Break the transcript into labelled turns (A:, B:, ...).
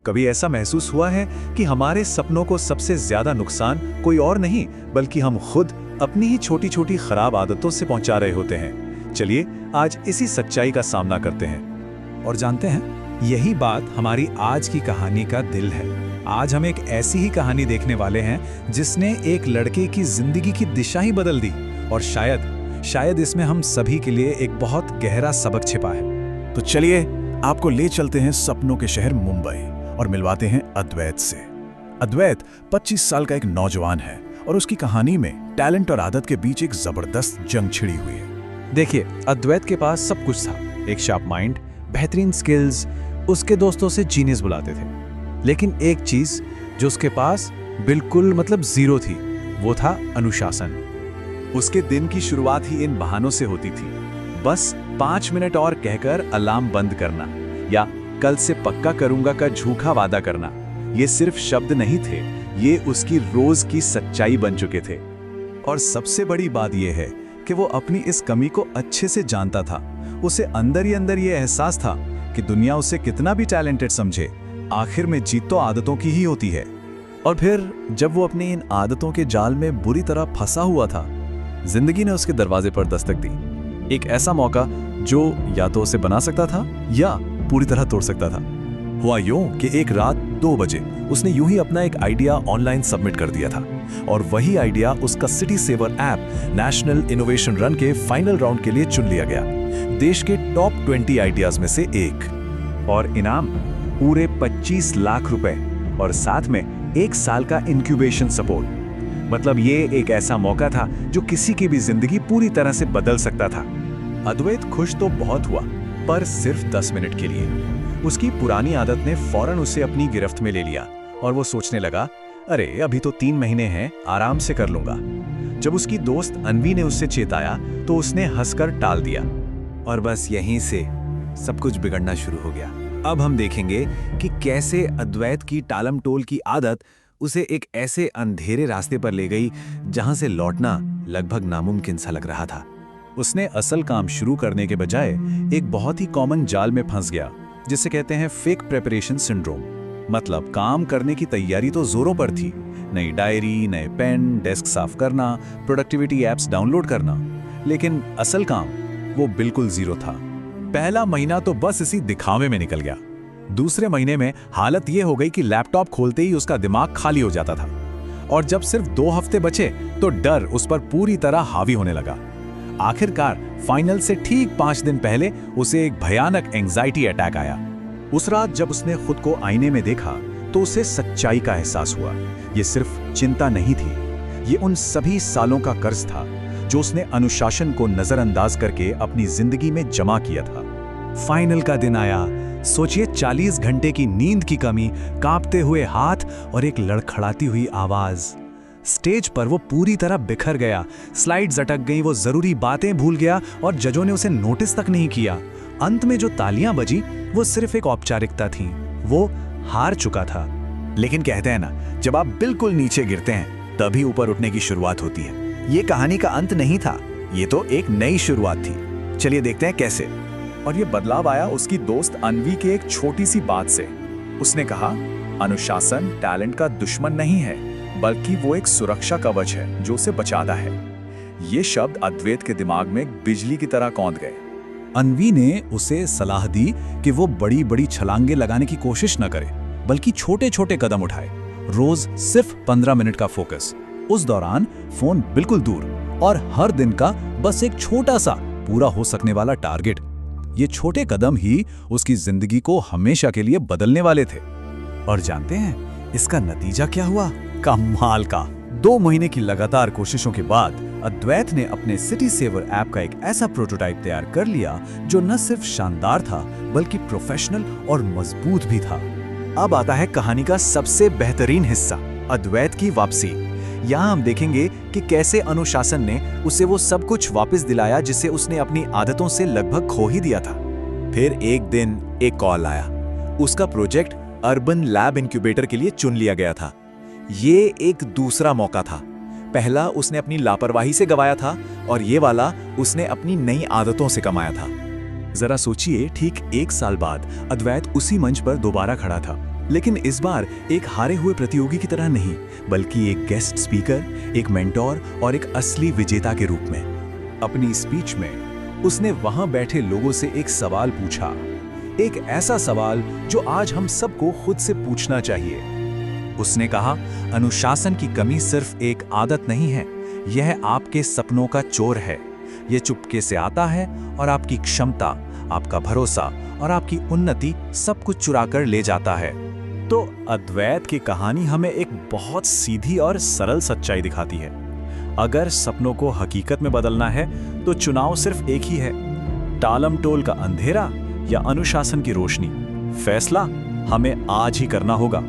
A: कभी ऐसा महसूस हुआ है कि हमारे सपनों को सबसे ज्यादा नुकसान कोई और नहीं बल्कि हम खुद अपनी ही छोटी छोटी खराब आदतों से पहुंचा रहे होते हैं। चलिए आज इसी सच्चाई का सामना करते हैं।
B: और जानते हैं, यही बात हमारी आज की कहानी का दिल है। आज हम एक ऐसी ही कहानी देखने वाले हैं जिसने एक लड़के की जिंदगी की दिशा ही बदल दी, और शायद इसमें हम सभी के लिए एक बहुत गहरा सबक छिपा है।
C: तो चलिए आपको ले चलते हैं सपनों के शहर मुंबई और मिलवाते हैं अद्वैत से। अद्वैत 25 साल का एक नौजवान है और उसकी कहानी में टैलेंट और आदत के बीच एक जबरदस्त जंग छिड़ी हुई है।
B: देखिए, अद्वैत के पास सब कुछ था। एक शार्प माइंड, बेहतरीन स्किल्स, उसके दोस्तों से जीनियस बुलाते थे। लेकिन एक चीज जो उसके पास बिल्कुल जीरो थी, वो था अनुशासन।
A: उसके दिन की शुरुआत ही इन बहानों से होती थी। बस 5 मिनट और कहकर अलार्म बंद करना या कल से पक्का करूंगा का झूठा वादा करना। ये सिर्फ शब्द नहीं थे, ये उसकी रोज की सच्चाई बन चुके थे।
C: और सबसे बड़ी बात यह है कि वो अपनी इस कमी को अच्छे से जानता था। उसे अंदर ही अंदर ये एहसास था कि दुनिया उसे कितना भी टैलेंटेड समझे, आखिर में जीत तो आदतों की ही होती है। और फिर जब वो अपनी इन आदतों के जाल में बुरी तरह फंसा हुआ था, जिंदगी ने उसके दरवाजे पर दस्तक दी। एक ऐसा मौका जो या तो उसे बना सकता था या पूरी तरह तोड़ सकता था। हुआ यूं कि एक रात 2 बजे उसने यूं ही अपना एक आइडिया ऑनलाइन सबमिट कर दिया था, और वही आइडिया उसका city saver app national innovation run के फाइनल राउंड के लिए चुन लिया गया, देश के टॉप 20 आइडियाज में से एक।
A: और इनाम पूरे 25 लाख रुपए और साथ में 1 साल का इंक्यूबेशन सपोर्ट। ये एक ऐसा मौका था जो किसी की भी जिंदगी पूरी तरह से बदल सकता था।
C: अद्वैत खुश तो बहुत हुआ, पर सिर्फ 10 मिनट के लिए। उसकी पुरानी आदत ने फौरन उसे अपनी गिरफ्त में ले लिया और वो सोचने लगा, अरे अभी तो 3 महीने हैं, आराम से कर लूंगा। जब उसकी दोस्त अनवी ने उससे चेताया तो उसने हंसकर टाल दिया।
B: और बस यहीं से सब कुछ बिगड़ना शुरू हो गया। अब हम देखेंगे कि कैसे अद्वैत की टालम-टोल की आदत उसे एक ऐसे अंधेरे रास्ते पर ले गई जहां से लौटना लगभग नामुमकिन सा लग रहा था।
C: उसने असल काम शुरू करने के बजाय एक बहुत ही कॉमन जाल में फंस गया, जिसे कहते हैं फेक प्रिपरेशन सिंड्रोम। मतलब काम करने की तैयारी तो जोरों पर थी, नई डायरी, नए पेन, डेस्क साफ करना, प्रोडक्टिविटी एप्स डाउनलोड करना, लेकिन असल काम वो बिल्कुल जीरो था। पहला महीना तो बस इसी दिखावे में निकल गया। दूसरे महीने में हालत ये हो गई कि लैपटॉप खोलते ही उसका दिमाग खाली हो जाता था, और जब सिर्फ 2 हफ्ते बचे तो डर उस पर पूरी तरह हावी होने लगा। आखिरकार फाइनल से ठीक 5 दिन पहले उसे एक भयानक एंजाइटी अटैक आया। उस रात जब उसने खुद को आईने में देखा तो उसे सच्चाई का एहसास हुआ। ये सिर्फ चिंता नहीं थी, ये उन सभी सालों का कर्ज था जो उसने अनुशासन को नजरअंदाज करके अपनी जिंदगी में जमा किया था।
B: फाइनल का दिन आया। सोचिए, 40 घंटे की नींद की कमी, कांपते हुए हाथ और एक लड़खड़ाती हुई आवाज। स्टेज पर वो पूरी तरह बिखर गया, स्लाइड्स अटक गईं, वो जरूरी बातें भूल गया और जजों ने उसे नोटिस तक नहीं किया। अंत में जो तालियां बजी वो सिर्फ एक औपचारिकता थी, वो हार चुका था।
C: लेकिन कहते हैं ना, जब आप बिल्कुल नीचे गिरते हैं तभी ऊपर उठने की शुरुआत होती है। ये कहानी का अंत नहीं था, ये तो एक नई शुरुआत थी। चलिए देखते हैं कैसे। और ये बदलाव आया उसकी दोस्त अनवी के एक छोटी सी बात से। उसने कहा, अनुशासन टैलेंट का दुश्मन नहीं है, बल्कि वो एक सुरक्षा कवच है जो उसे बचाता है। ये शब्द अद्वैत के दिमाग में बिजली की तरह कौंध गए।
B: अनवी ने उसे सलाह दी कि वो बड़ी बड़ी छलांगे लगाने की कोशिश न करे, बल्कि छोटे छोटे कदम उठाए। रोज सिर्फ 15 मिनट का फोकस, उस दौरान फोन बिल्कुल दूर, और हर दिन का बस एक छोटा सा पूरा हो सकने वाला टारगेट। ये छोटे कदम ही उसकी जिंदगी को हमेशा के लिए बदलने वाले थे। और जानते हैं इसका नतीजा क्या हुआ? कमाल का। 2 महीने की लगातार कोशिशों के बाद अद्वैत ने अपने सिटी सेवर ऐप का एक ऐसा प्रोटोटाइप तैयार कर लिया जो न सिर्फ शानदार था बल्कि प्रोफेशनल और मजबूत भी था। अब आता है कहानी का सबसे बेहतरीन हिस्सा, अद्वैत की वापसी। यहाँ हम देखेंगे कि कैसे अनुशासन ने उसे वो सब कुछ वापस दिलाया जिसे उसने अपनी आदतों से लगभग खो ही दिया था। फिर एक दिन एक कॉल आया। उसका प्रोजेक्ट अर्बन लैब इंक्यूबेटर के लिए चुन लिया गया था। ये एक दूसरा मौका था। पहला उसने अपनी लापरवाही से गवाया था और ये वाला उसने अपनी नई आदतों से कमाया था। जरा सोचिए, ठीक 1 साल बाद अद्वैत उसी मंच पर दोबारा खड़ा था।
C: लेकिन इस बार एक हारे हुए प्रतियोगी की तरह नहीं, बल्कि एक गेस्ट स्पीकर, एक मेंटोर और एक असली विजेता के रूप में।
B: अपनी स्पीच में उसने वहां बैठे लोगों से एक सवाल पूछा, एक ऐसा सवाल जो आज हम सबको खुद से पूछना चाहिए।
C: उसने कहा, अनुशासन की कमी सिर्फ एक आदत नहीं है, यह आपके सपनों का चोर है। यह चुपके से आता है और आपकी क्षमता, आपका भरोसा और आपकी उन्नति सब कुछ चुरा कर ले जाता है।
B: तो अद्वैत की कहानी हमें एक बहुत सीधी और सरल सच्चाई दिखाती है। अगर सपनों को हकीकत में बदलना है तो चुनाव सिर्फ एक ही है, टालमटोल का अंधेरा या अनुशासन की रोशनी। फैसला हमें आज ही करना होगा।